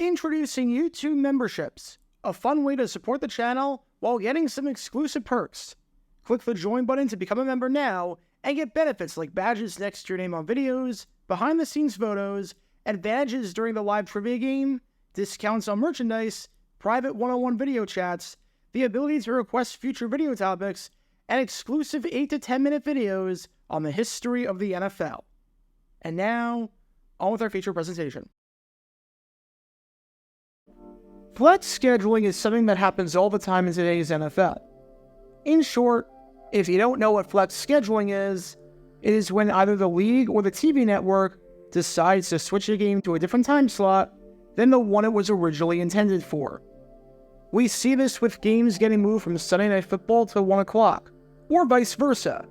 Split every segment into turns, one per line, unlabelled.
Introducing YouTube memberships, a fun way to support the channel while getting some exclusive perks. Click the join button to become a member now and get benefits like badges next to your name on videos, behind-the-scenes photos, advantages during the live trivia game, discounts on merchandise, private one-on-one video chats, the ability to request future video topics, and exclusive 8 to 10 minute videos on the history of the NFL. And now, on with our feature presentation. Flex scheduling is something that happens all the time in today's NFL. In short, if you don't know what flex scheduling is, it is when either the league or the TV network decides to switch a game to a different time slot than the one it was originally intended for. We see this with games getting moved from Sunday Night Football to 1 o'clock, or vice versa,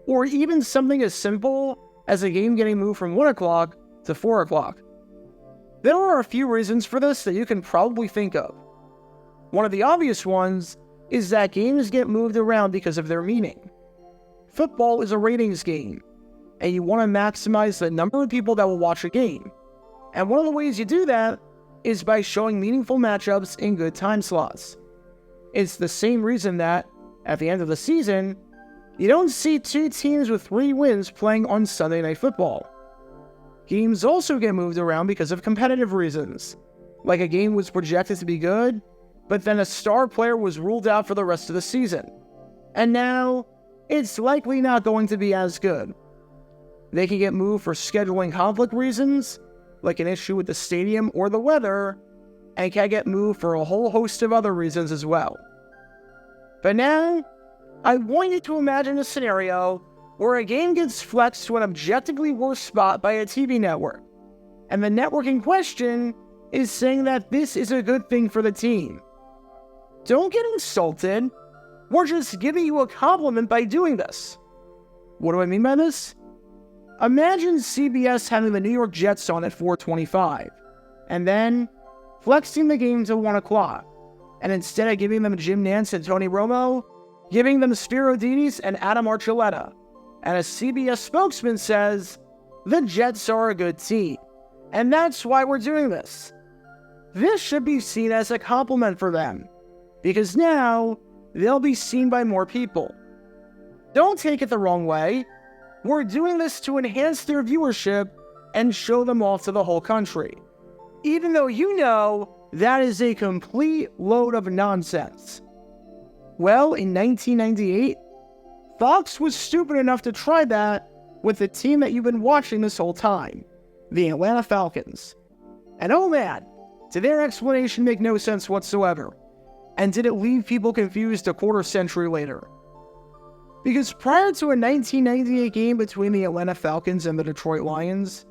or even something as simple as a game getting moved from 1 o'clock to 4 o'clock. There are a few reasons for this that you can probably think of. One of the obvious ones is that games get moved around because of their meaning. Football is a ratings game, and you want to maximize the number of people that will watch a game. And one of the ways you do that is by showing meaningful matchups in good time slots. It's the same reason that, at the end of the season, you don't see two teams with 3 wins playing on Sunday Night Football. Games also get moved around because of competitive reasons, like a game was projected to be good, but then a star player was ruled out for the rest of the season, and now it's likely not going to be as good. They can get moved for scheduling conflict reasons, like an issue with the stadium or the weather, and can get moved for a whole host of other reasons as well. But now, I want you to imagine a scenario where a game gets flexed to an objectively worse spot by a TV network, and the network in question is saying that this is a good thing for the team. Don't get insulted. We're just giving you a compliment by doing this. What do I mean by this? Imagine CBS having the New York Jets on at 4:25, and then flexing the game to 1 o'clock, and instead of giving them Jim Nantz and Tony Romo, giving them Spiro Didis and Adam Archuleta. And a CBS spokesman says, the Jets are a good team, and that's why we're doing this. This should be seen as a compliment for them, because now they'll be seen by more people. Don't take it the wrong way. We're doing this to enhance their viewership and show them off to the whole country, even though you know that is a complete load of nonsense. Well, in 1998, Fox was stupid enough to try that with the team that you've been watching this whole time, the Atlanta Falcons. And oh man, did their explanation make no sense whatsoever? And did it leave people confused a quarter century later? Because prior to a 1998 game between the Atlanta Falcons and the Detroit Lions,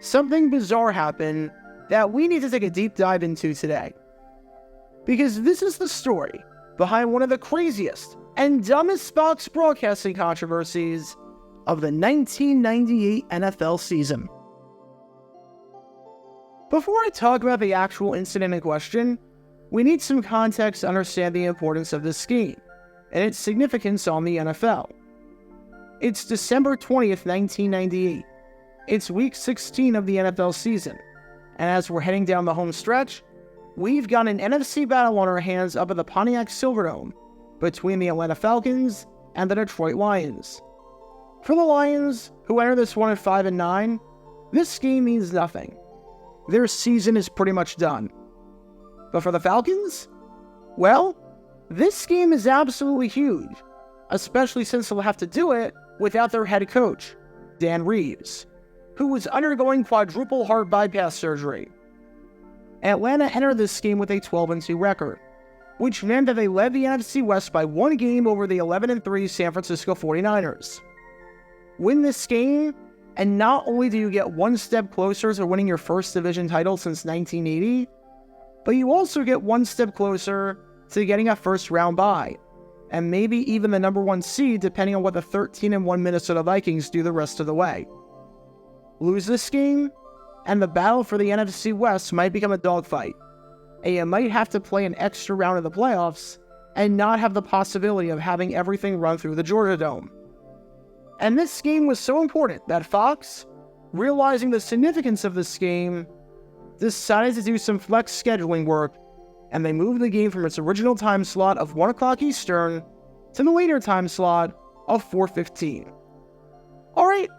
something bizarre happened that we need to take a deep dive into today. Because this is the story behind one of the craziest and dumbest Fox broadcasting controversies of the 1998 NFL season. Before I talk about the actual incident in question, we need some context to understand the importance of this scheme and its significance on the NFL. It's December 20th, 1998. It's week 16 of the NFL season, and as we're heading down the home stretch, we've got an NFC battle on our hands up at the Pontiac Silverdome between the Atlanta Falcons and the Detroit Lions. For the Lions, who enter this one at 5-9, this game means nothing. Their season is pretty much done. But for the Falcons? Well, this game is absolutely huge, especially since they'll have to do it without their head coach, Dan Reeves, who was undergoing quadruple heart bypass surgery. Atlanta entered this game with a 12-2 record, which meant that they led the NFC West by 1 game over the 11-3 San Francisco 49ers. Win this game, and not only do you get 1 step closer to winning your first division title since 1980, but you also get 1 step closer to getting a first-round bye, and maybe even the number 1 seed depending on what the 13-1 Minnesota Vikings do the rest of the way. Lose this game, and the battle for the NFC West might become a dogfight, and you might have to play an extra round of the playoffs and not have the possibility of having everything run through the Georgia Dome. And this game was so important that Fox, realizing the significance of this game, decided to do some flex scheduling work, and they moved the game from its original time slot of 1 o'clock Eastern to the later time slot of 4:15. Alright,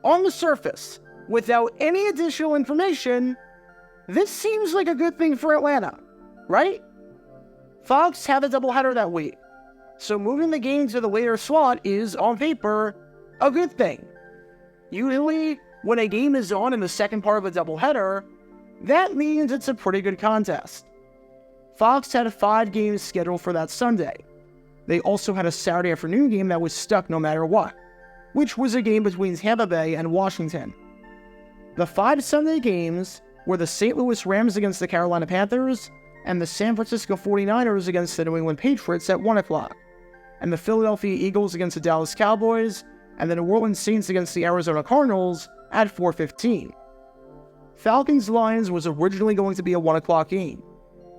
on the surface, without any additional information, this seems like a good thing for Atlanta, right? Fox had a doubleheader that week, so moving the game to the later slot is, on paper, a good thing. Usually, when a game is on in the second part of a doubleheader, that means it's a pretty good contest. Fox had 5 games scheduled for that Sunday. They also had a Saturday afternoon game that was stuck no matter what, which was a game between Tampa Bay and Washington. The 5 Sunday games were the St. Louis Rams against the Carolina Panthers and the San Francisco 49ers against the New England Patriots at 1 o'clock, and the Philadelphia Eagles against the Dallas Cowboys and the New Orleans Saints against the Arizona Cardinals at 4:15. Falcons-Lions was originally going to be a 1 o'clock game,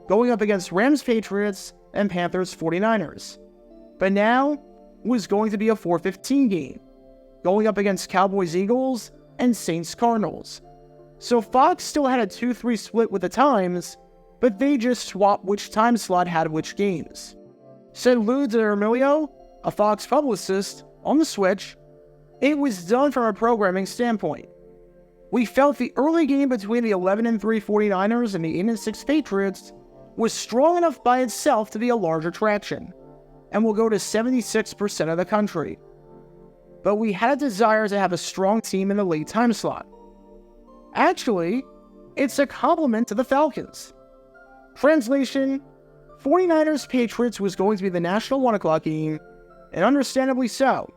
going up against Rams-Patriots and Panthers-49ers, but now was going to be a 4:15 game, going up against Cowboys-Eagles and Saints-Cardinals. So Fox still had a 2-3 split with the times, but they just swapped which time slot had which games. Said Lou DiErmilio, a Fox publicist, on the switch, "It was done from a programming standpoint. We felt the early game between the 11-3 49ers and the 8-6 Patriots was strong enough by itself to be a large attraction, and will go to 76% of the country. But we had a desire to have a strong team in the late time slot. Actually, it's a compliment to the Falcons." Translation: 49ers-Patriots was going to be the national 1 o'clock game, and understandably so.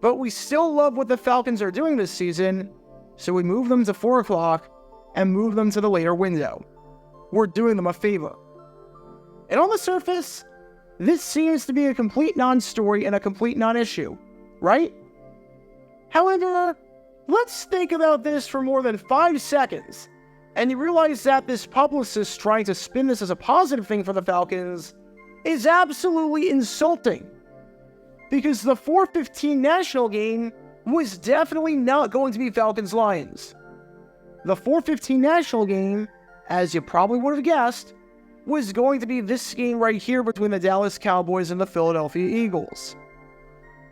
But we still love what the Falcons are doing this season, so we moved them to 4 o'clock and moved them to the later window. We're doing them a favor. And on the surface, this seems to be a complete non-story and a complete non-issue, right? However, let's think about this for more than 5 seconds, and you realize that this publicist trying to spin this as a positive thing for the Falcons is absolutely insulting. Because the 4:15 national game was definitely not going to be Falcons-Lions. The 4:15 national game, as you probably would have guessed, was going to be this game right here between the Dallas Cowboys and the Philadelphia Eagles.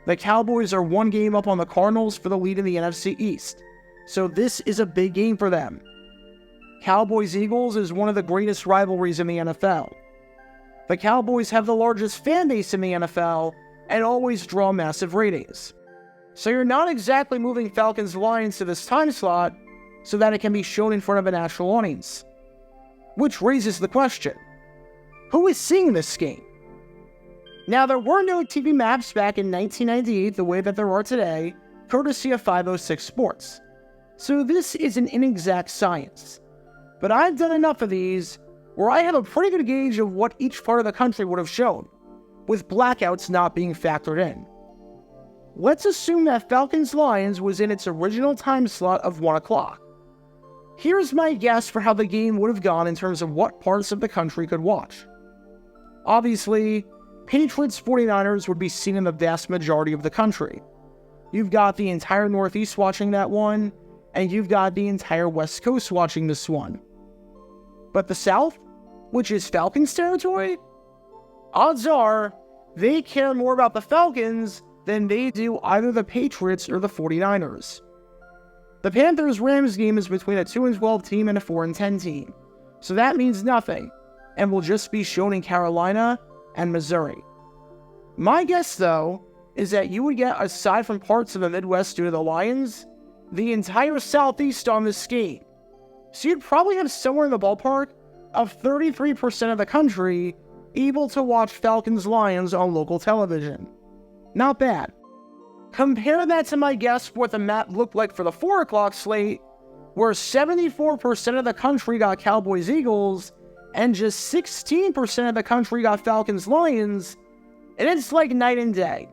The Cowboys are 1 game up on the Cardinals for the lead in the NFC East, so this is a big game for them. Cowboys-Eagles is one of the greatest rivalries in the NFL. The Cowboys have the largest fan base in the NFL and always draw massive ratings. So you're not exactly moving Falcons-Lions to this time slot so that it can be shown in front of a national audience. Which raises the question, who is seeing this game? Now, there were no TV maps back in 1998 the way that there are today, courtesy of 506 Sports. So this is an inexact science. But I've done enough of these where I have a pretty good gauge of what each part of the country would have shown, with blackouts not being factored in. Let's assume that Falcons-Lions was in its original time slot of 1 o'clock. Here's my guess for how the game would have gone in terms of what parts of the country could watch. Obviously, Patriots-49ers would be seen in the vast majority of the country. You've got the entire Northeast watching that one, and you've got the entire West Coast watching this one. But the South, which is Falcons territory, odds are they care more about the Falcons than they do either the Patriots or the 49ers. The Panthers-Rams game is between a 2-12 team and a 4-10 team, so that means nothing, and will just be shown in Carolina and Missouri. My guess, though, is that you would get, aside from parts of the Midwest due to the Lions, the entire Southeast on this game. So you'd probably have somewhere in the ballpark of 33% of the country able to watch Falcons-Lions on local television. Not bad. Compare that to my guess for what the map looked like for the 4 o'clock slate, where 74% of the country got Cowboys-Eagles, and just 16% of the country got Falcons-Lions, and it's like night and day.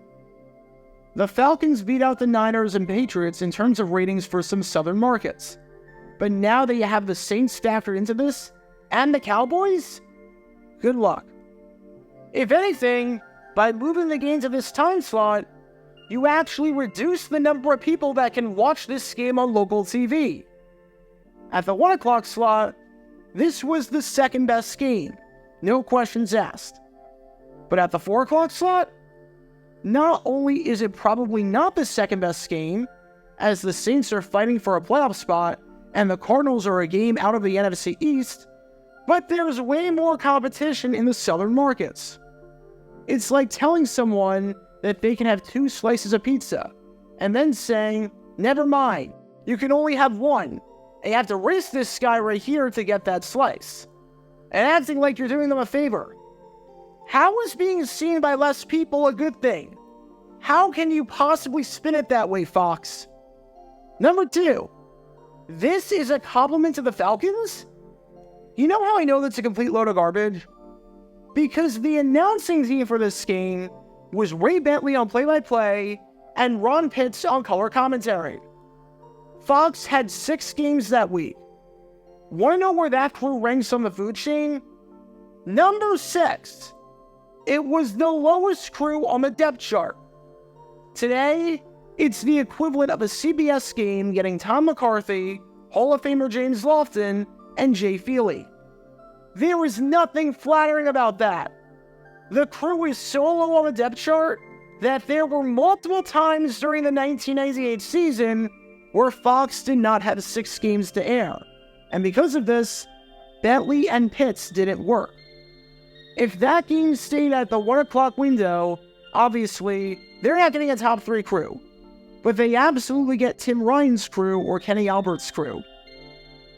The Falcons beat out the Niners and Patriots in terms of ratings for some southern markets. But now that you have the Saints factored into this, and the Cowboys, good luck. If anything, by moving the game to this time slot, you actually reduce the number of people that can watch this game on local TV. At the 1 o'clock slot, This was the second best game, no questions asked. But at the 4 o'clock slot, not only is it probably not the second best game, as the Saints are fighting for a playoff spot and the Cardinals are a game out of the NFC East, but there's way more competition in the southern markets. It's like telling someone that they can have 2 slices of pizza, and then saying, never mind, you can only have 1, and you have to race this guy right here to get that slice, and acting like you're doing them a favor. How is being seen by less people a good thing? How can you possibly spin it that way, Fox? Number 2, this is a compliment to the Falcons? You know how I know that's a complete load of garbage? Because the announcing team for this game was Ray Bentley on play-by-play and Ron Pitts on color commentary. Fox had 6 games that week. Want to know where that crew ranks on the food chain? Number 6. It was the lowest crew on the depth chart. Today, it's the equivalent of a CBS game getting Tom McCarthy, Hall of Famer James Lofton, and Jay Feely. There is nothing flattering about that. The crew is so low on the depth chart that there were multiple times during the 1998 season where Fox did not have 6 games to air. And because of this, Bentley and Pitts didn't work. If that game stayed at the 1 o'clock window, obviously, they're not getting a top 3 crew. But they absolutely get Tim Ryan's crew or Kenny Albert's crew.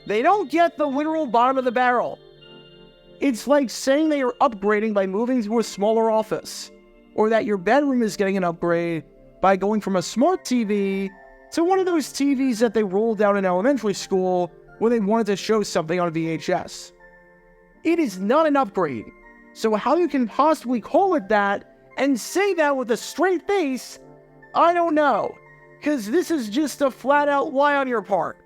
They don't get the literal bottom of the barrel. It's like saying they are upgrading by moving to a smaller office, or that your bedroom is getting an upgrade by going from a smart TV to one of those TVs that they rolled out in elementary school when they wanted to show something on VHS. It is not an upgrade, so how you can possibly call it that and say that with a straight face, I don't know, because this is just a flat-out lie on your part.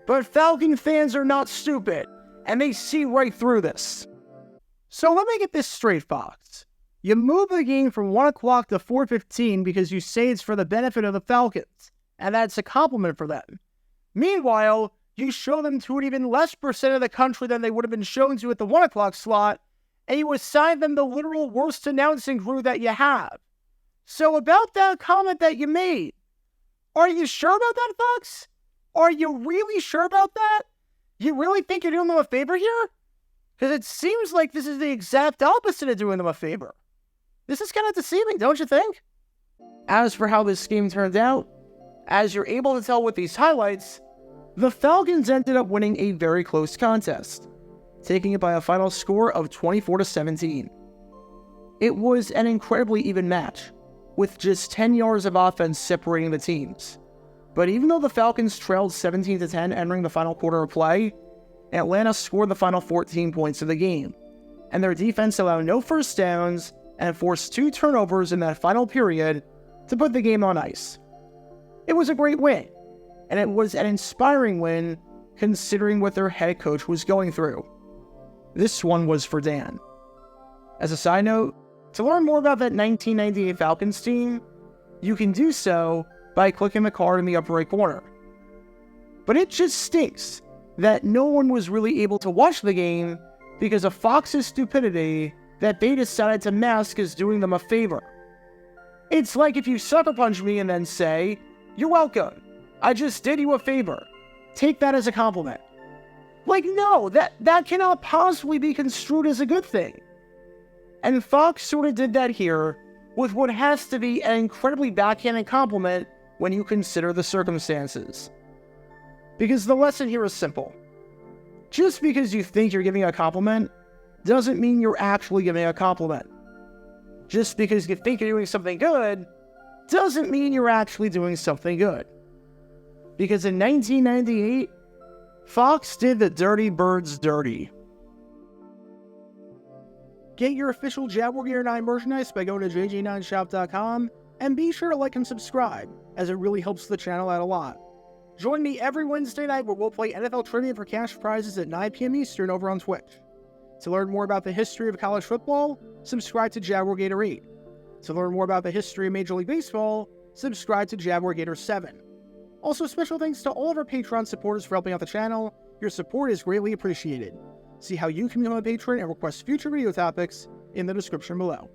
But Falcon fans are not stupid, and they see right through this. So let me get this straight, Fox. You move the game from 1 o'clock to 4:15 because you say it's for the benefit of the Falcons, and that's a compliment for them. Meanwhile, you show them to an even less percent of the country than they would have been shown to at the 1 o'clock slot, and you assign them the literal worst announcing crew that you have. So about that comment that you made, are you sure about that, Fox? Are you really sure about that? You really think you're doing them a favor here? Because it seems like this is the exact opposite of doing them a favor. This is kind of deceiving, don't you think? As for how this game turned out, as you're able to tell with these highlights, the Falcons ended up winning a very close contest, taking it by a final score of 24-17. It was an incredibly even match, with just 10 yards of offense separating the teams. But even though the Falcons trailed 17-10 entering the final quarter of play, Atlanta scored the final 14 points of the game, and their defense allowed no first downs and forced 2 turnovers in that final period to put the game on ice. It was a great win, and it was an inspiring win considering what their head coach was going through. This one was for Dan. As a side note, to learn more about that 1998 Falcons team, you can do so by clicking the card in the upper right corner. But it just stinks that no one was really able to watch the game because of Fox's stupidity that they decided to mask as doing them a favor. It's like if you sucker punch me and then say, "You're welcome, I just did you a favor. Take that as a compliment." Like, no, that cannot possibly be construed as a good thing. And Fox sort of did that here with what has to be an incredibly backhanded compliment when you consider the circumstances. Because the lesson here is simple. Just because you think you're giving a compliment doesn't mean you're actually giving a compliment. Just because you think you're doing something good doesn't mean you're actually doing something good. Because in 1998, Fox did the dirty birds dirty. Get your official Jaguar Gear 9 merchandise by going to jj9shop.com, and be sure to like and subscribe, as it really helps the channel out a lot. Join me every Wednesday night where we'll play NFL Trivia for cash prizes at 9 p.m. Eastern over on Twitch. To learn more about the history of college football, subscribe to Jaguar Gator 8. To learn more about the history of Major League Baseball, subscribe to Jaguar Gator 7. Also, special thanks to all of our Patreon supporters for helping out the channel. Your support is greatly appreciated. See how you can become a patron and request future video topics in the description below.